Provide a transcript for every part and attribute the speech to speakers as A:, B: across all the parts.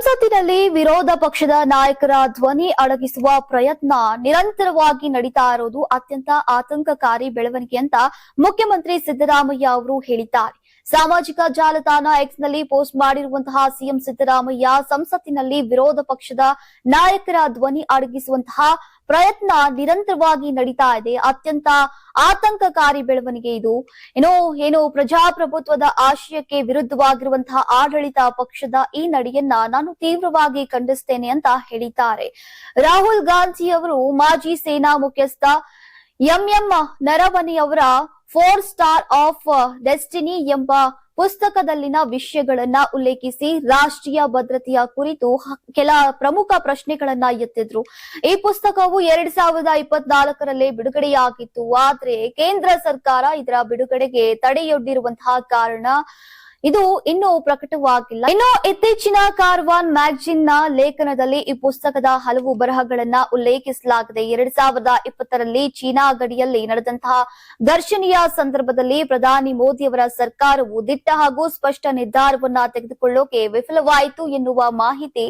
A: ಸಂಸತ್ತಿನಲ್ಲಿ ವಿರೋಧ ಪಕ್ಷದ ನಾಯಕರ ಧ್ವನಿ ಅಡಗಿಸುವ ಪ್ರಯತ್ನ ನಿರಂತರವಾಗಿ ನಡೀತಾ ಇರೋದು ಅತ್ಯಂತ ಆತಂಕಕಾರಿ ಬೆಳವಣಿಗೆ ಅಂತ ಮುಖ್ಯಮಂತ್ರಿ ಸಿದ್ದರಾಮಯ್ಯ ಅವರು ಹೇಳಿದ್ದಾರೆ. ಸಾಮಾಜಿಕ ಜಾಲತಾಣ ಎಕ್ಸ್ನಲ್ಲಿ ಪೋಸ್ಟ್ ಮಾಡಿರುವಂತಹ ಸಿಎಂ ಸಿದ್ದರಾಮಯ್ಯ ಸಂಸತ್ತಿನಲ್ಲಿ ವಿರೋಧ ಪಕ್ಷದ ನಾಯಕರ ಧ್ವನಿ ಅಡಗಿಸುವಂತಹ ಪ್ರಯತ್ನ ನಿರಂತರವಾಗಿ ನಡೀತಾ ಇದೆ. ಅತ್ಯಂತ ಆತಂಕಕಾರಿ ಬೆಳವಣಿಗೆ ಇದು. ಏನು ಪ್ರಜಾಪ್ರಭುತ್ವದ ಆಶಯಕ್ಕೆ ವಿರುದ್ಧವಾಗಿರುವಂತಹ ಆಡಳಿತ ಪಕ್ಷದ ಈ ನಡೆಯನ್ನ ನಾನು ತೀವ್ರವಾಗಿ ಖಂಡಿಸ್ತೇನೆ ಅಂತ ಹೇಳಿದ್ದಾರೆ. ರಾಹುಲ್ ಗಾಂಧಿ ಅವರು ಮಾಜಿ ಸೇನಾ ಮುಖ್ಯಸ್ಥ ಎಂಎಂ ನರವಣೆ ಅವರ 4 ಸ್ಟಾರ್ ಆಫ್ ಡೆಸ್ಟಿನಿ ಎಂಬ ಪುಸ್ತಕದಲ್ಲಿನ ವಿಷಯಗಳನ್ನ ಉಲ್ಲೇಖಿಸಿ ರಾಷ್ಟ್ರೀಯ ಭದ್ರತೆಯ ಕುರಿತು ಕೆಲ ಪ್ರಮುಖ ಪ್ರಶ್ನೆಗಳನ್ನ ಎತ್ತಿದ್ರು. ಈ ಪುಸ್ತಕವು 2024ರಲ್ಲಿ ಬಿಡುಗಡೆಯಾಗಿತ್ತು. ಆದ್ರೆ ಕೇಂದ್ರ ಸರ್ಕಾರ ಇದರ ಬಿಡುಗಡೆಗೆ ತಡೆಯೊಡ್ಡಿರುವಂತಹ ಕಾರಣ ಇದು ಇನ್ನೂ ಪ್ರಕಟವಾಗಿಲ್ಲ. ಇನ್ನು ಇತ್ತೀಚಿನ ಕಾರ್ವಾನ್ ಮ್ಯಾಗಜಿನ್ ನ ಲೇಖನದಲ್ಲಿ ಈ ಪುಸ್ತಕದ ಹಲವು ಬರಹಗಳನ್ನ ಉಲ್ಲೇಖಿಸಲಾಗಿದೆ. 2020ರಲ್ಲಿ ಚೀನಾ ಗಡಿಯಲ್ಲಿ ನಡೆದಂತಹ ಘರ್ಷಣೆಯ ಸಂದರ್ಭದಲ್ಲಿ ಪ್ರಧಾನಿ ಮೋದಿಯವರ ಸರ್ಕಾರವು ದಿಟ್ಟ ಹಾಗೂ ಸ್ಪಷ್ಟ ನಿರ್ಧಾರವನ್ನ ತೆಗೆದುಕೊಳ್ಳೋಕೆ ವಿಫಲವಾಯಿತು ಎನ್ನುವ ಮಾಹಿತಿ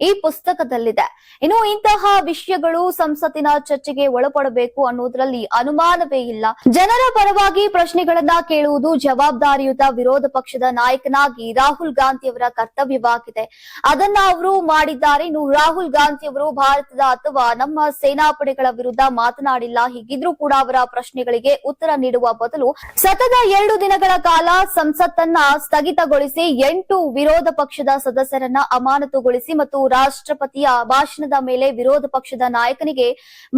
A: ಈ ಪುಸ್ತಕದಲ್ಲಿದೆ. ಇನ್ನು ಇಂತಹ ವಿಷಯಗಳು ಸಂಸತ್ತಿನ ಚರ್ಚೆಗೆ ಒಳಪಡಬೇಕು ಅನ್ನೋದ್ರಲ್ಲಿ ಅನುಮಾನವೇ ಇಲ್ಲ. ಜನರ ಪರವಾಗಿ ಪ್ರಶ್ನೆಗಳನ್ನ ಕೇಳುವುದು ಜವಾಬ್ದಾರಿಯುತ ವಿರೋಧ ಪಕ್ಷದ ನಾಯಕನಾಗಿ ರಾಹುಲ್ ಗಾಂಧಿ ಅವರ ಕರ್ತವ್ಯವಾಗಿದೆ. ಅದನ್ನ ಅವರು ಮಾಡಿದ್ದಾರೆ. ಇನ್ನು ರಾಹುಲ್ ಗಾಂಧಿ ಅವರು ಭಾರತದ ಅಥವಾ ನಮ್ಮ ಸೇನಾಪಡೆಗಳ ವಿರುದ್ಧ ಮಾತನಾಡಿಲ್ಲ. ಹೀಗಿದ್ರೂ ಕೂಡ ಅವರ ಪ್ರಶ್ನೆಗಳಿಗೆ ಉತ್ತರ ನೀಡುವ ಬದಲು ಸತತ 2 ದಿನಗಳ ಕಾಲ ಸಂಸತ್ತನ್ನ ಸ್ಥಗಿತಗೊಳಿಸಿ 8 ವಿರೋಧ ಪಕ್ಷದ ಸದಸ್ಯರನ್ನ ಅಮಾನತುಗೊಳಿಸಿ ಮತ್ತು ರಾಷ್ಟ್ರಪತಿಯ ಭಾಷಣದ ಮೇಲೆ ವಿರೋಧ ಪಕ್ಷದ ನಾಯಕನಿಗೆ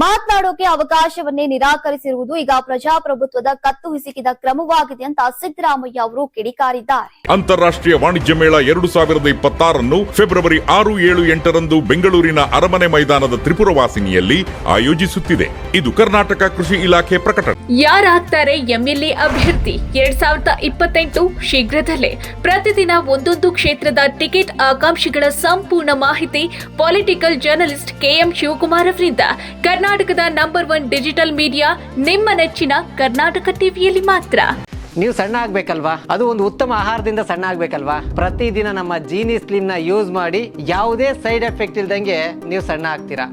A: ಮಾತನಾಡೋಕೆ ಅವಕಾಶವನ್ನೇ ನಿರಾಕರಿಸಿರುವುದು ಈಗ ಪ್ರಜಾಪ್ರಭುತ್ವದ ಕತ್ತು ಹಿಸುಕಿದ ಕ್ರಮವಾಗಿದೆ ಅಂತ ಸಿದ್ದರಾಮಯ್ಯ ಅವರು ಕಿಡಿಕಾರಿದ್ದಾರೆ.
B: ಅಂತಾರಾಷ್ಟ್ರೀಯ ವಾಣಿಜ್ಯ ಮೇಳ 2026 ಫೆಬ್ರವರಿ 6, 7, 8ರಂದು ಬೆಂಗಳೂರಿನ ಅರಮನೆ ಮೈದಾನದ ತ್ರಿಪುರವಾಸಿನಿಯಲ್ಲಿ ಆಯೋಜಿಸುತ್ತಿದೆ. ಇದು ಕರ್ನಾಟಕ ಕೃಷಿ ಇಲಾಖೆ ಪ್ರಕಟಣೆ.
C: ಯಾರಾಗ್ತಾರೆ ಎಂಎಲ್ಎ ಅಭ್ಯರ್ಥಿ 2028 ಶೀಘ್ರದಲ್ಲೇ. ಪ್ರತಿದಿನ ಒಂದೊಂದು ಕ್ಷೇತ್ರದ ಟಿಕೆಟ್ ಆಕಾಂಕ್ಷಿಗಳ ಸಂಪೂರ್ಣ ಮಾಹಿತಿ ಪೊಲಿಟಿಕಲ್ ಜರ್ನಲಿಸ್ಟ್ ಕೆಎಂ ಶಿವಕುಮಾರ್ ಅವರಿಂದ. ಕರ್ನಾಟಕದ ನಂಬರ್ 1 ಡಿಜಿಟಲ್ ಮೀಡಿಯಾ ನಿಮ್ಮ ನೆಚ್ಚಿನ ಕರ್ನಾಟಕ ಟಿವಿಯಲ್ಲಿ ಮಾತ್ರ.
D: ನೀವು ಸಣ್ಣ ಆಗ್ಬೇಕಲ್ವಾ? ಅದು ಒಂದು ಉತ್ತಮ ಆಹಾರದಿಂದ ಸಣ್ಣ ಆಗ್ಬೇಕಲ್ವಾ? ಪ್ರತಿದಿನ ನಮ್ಮ ಜೀನಿ ಸ್ಲಿಮ್ ನ ಯೂಸ್ ಮಾಡಿ ಯಾವುದೇ ಸೈಡ್ ಎಫೆಕ್ಟ್ ಇಲ್ದಂಗೆ ನೀವು ಸಣ್ಣ ಆಗ್ತೀರಾ.